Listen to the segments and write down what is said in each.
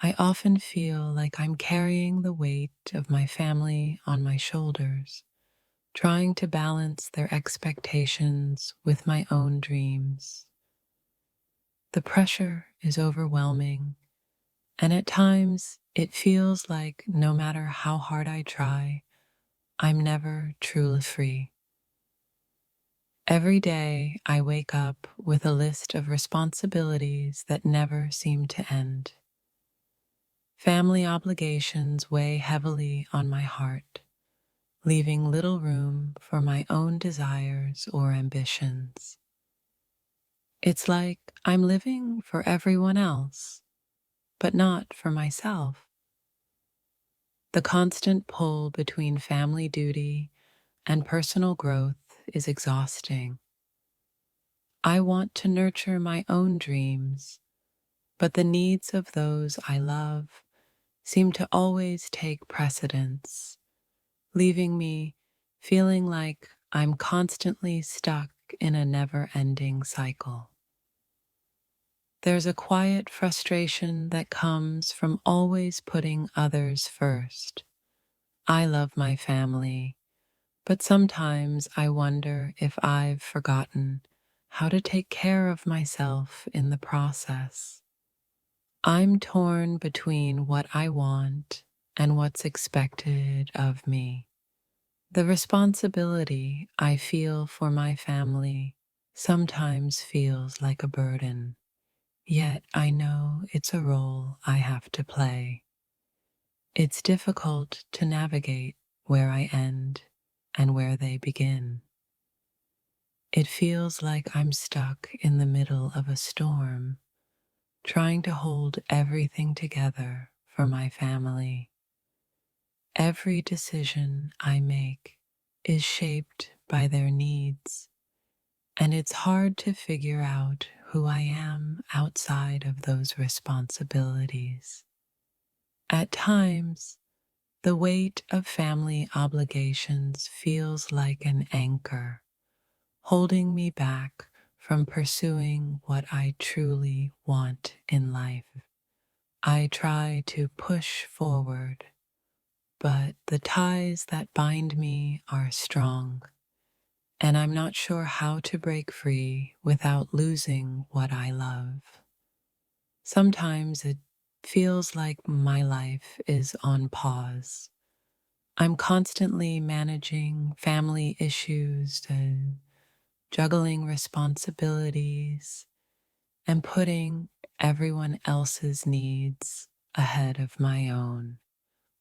I often feel like I'm carrying the weight of my family on my shoulders, trying to balance their expectations with my own dreams. The pressure is overwhelming, and at times it feels like no matter how hard I try, I'm never truly free. Every day I wake up with a list of responsibilities that never seem to end. Family obligations weigh heavily on my heart, leaving little room for my own desires or ambitions. It's like I'm living for everyone else, but not for myself. The constant pull between family duty and personal growth is exhausting. I want to nurture my own dreams, but the needs of those I love seem to always take precedence, leaving me feeling like I'm constantly stuck in a never ending cycle. There's a quiet frustration that comes from always putting others first. I love my family, but sometimes I wonder if I've forgotten how to take care of myself in the process. I'm torn between what I want and what's expected of me. The responsibility I feel for my family sometimes feels like a burden, yet I know it's a role I have to play. It's difficult to navigate where I end and where they begin. It feels like I'm stuck in the middle of a storm, trying to hold everything together for my family. Every decision I make is shaped by their needs, and it's hard to figure out who I am outside of those responsibilities. At times, the weight of family obligations feels like an anchor, holding me back from pursuing what I truly want in life. I try to push forward, but the ties that bind me are strong, and I'm not sure how to break free without losing what I love. Sometimes it feels like my life is on pause. I'm constantly managing family issues and juggling responsibilities and putting everyone else's needs ahead of my own.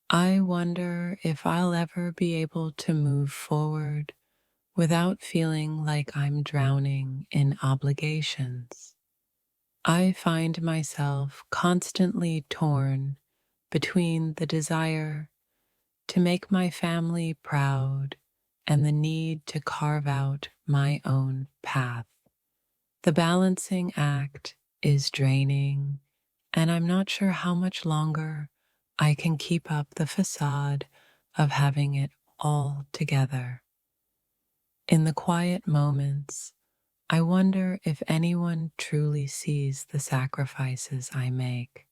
I wonder if I'll ever be able to move forward without feeling like I'm drowning in obligations. I find myself constantly torn between the desire to make my family proud and the need to carve out my own path. The balancing act is draining, and I'm not sure how much longer I can keep up the facade of having it all together. In the quiet moments, I wonder if anyone truly sees the sacrifices I make,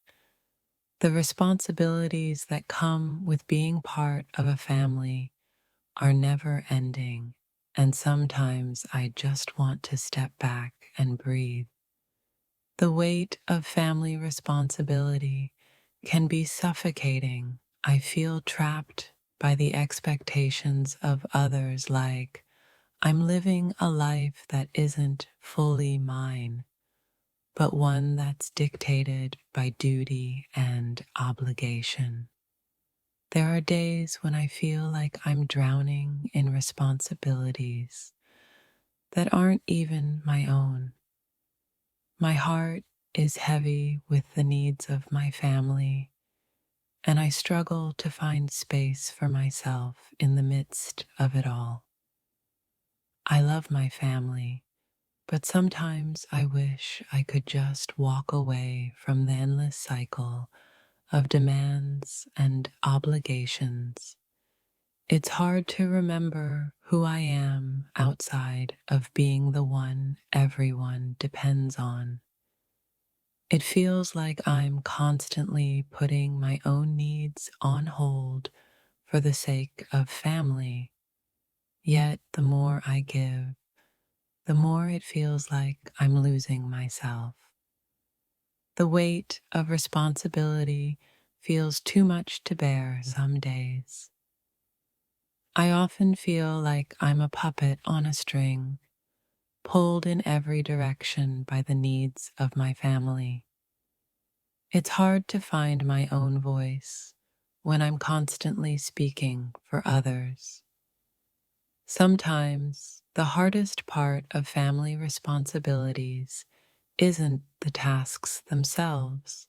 the responsibilities that come with being part of a family are never ending, and sometimes I just want to step back and breathe. The weight of family responsibility can be suffocating. I feel trapped by the expectations of others, like I'm living a life that isn't fully mine, but one that's dictated by duty and obligation. There are days when I feel like I'm drowning in responsibilities that aren't even my own. My heart is heavy with the needs of my family, and I struggle to find space for myself in the midst of it all. I love my family, but sometimes I wish I could just walk away from the endless cycle of demands and obligations. It's hard to remember who I am outside of being the one everyone depends on. It feels like I'm constantly putting my own needs on hold for the sake of family. Yet the more I give, the more it feels like I'm losing myself. The weight of responsibility feels too much to bear some days. I often feel like I'm a puppet on a string, pulled in every direction by the needs of my family. It's hard to find my own voice when I'm constantly speaking for others. Sometimes the hardest part of family responsibilities isn't the tasks themselves,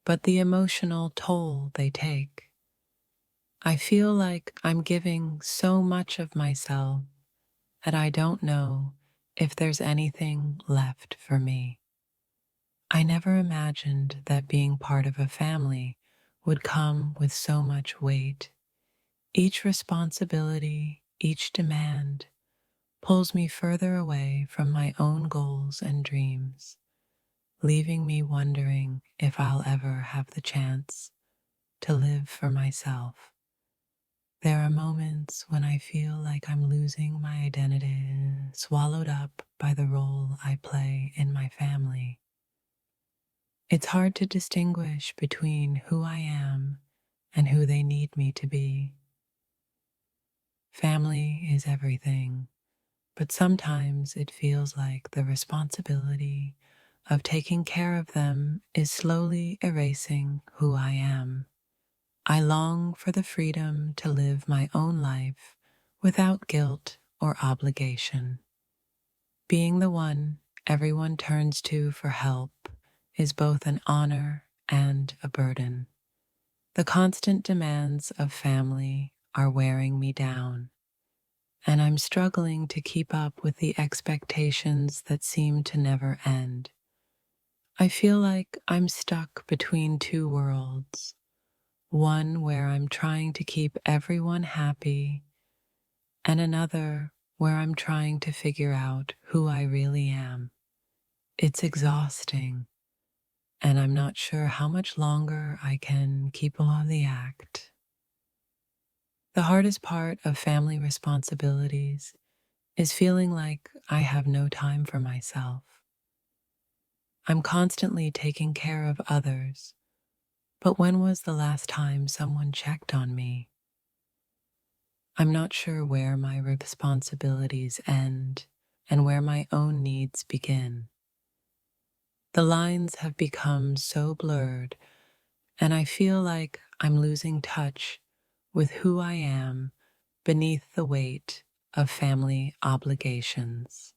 but the emotional toll they take. I feel like I'm giving so much of myself that I don't know if there's anything left for me. I never imagined that being part of a family would come with so much weight. Each responsibility, each demand, pulls me further away from my own goals and dreams, leaving me wondering if I'll ever have the chance to live for myself. There are moments when I feel like I'm losing my identity, swallowed up by the role I play in my family. It's hard to distinguish between who I am and who they need me to be. Family is everything, but sometimes it feels like the responsibility of taking care of them is slowly erasing who I am. I long for the freedom to live my own life without guilt or obligation. Being the one everyone turns to for help is both an honor and a burden. The constant demands of family are wearing me down, and I'm struggling to keep up with the expectations that seem to never end. I feel like I'm stuck between two worlds, one where I'm trying to keep everyone happy, and another where I'm trying to figure out who I really am. It's exhausting, and I'm not sure how much longer I can keep on the act. The hardest part of family responsibilities is feeling like I have no time for myself. I'm constantly taking care of others, but when was the last time someone checked on me? I'm not sure where my responsibilities end and where my own needs begin. The lines have become so blurred, and I feel like I'm losing touch with who I am beneath the weight of family obligations.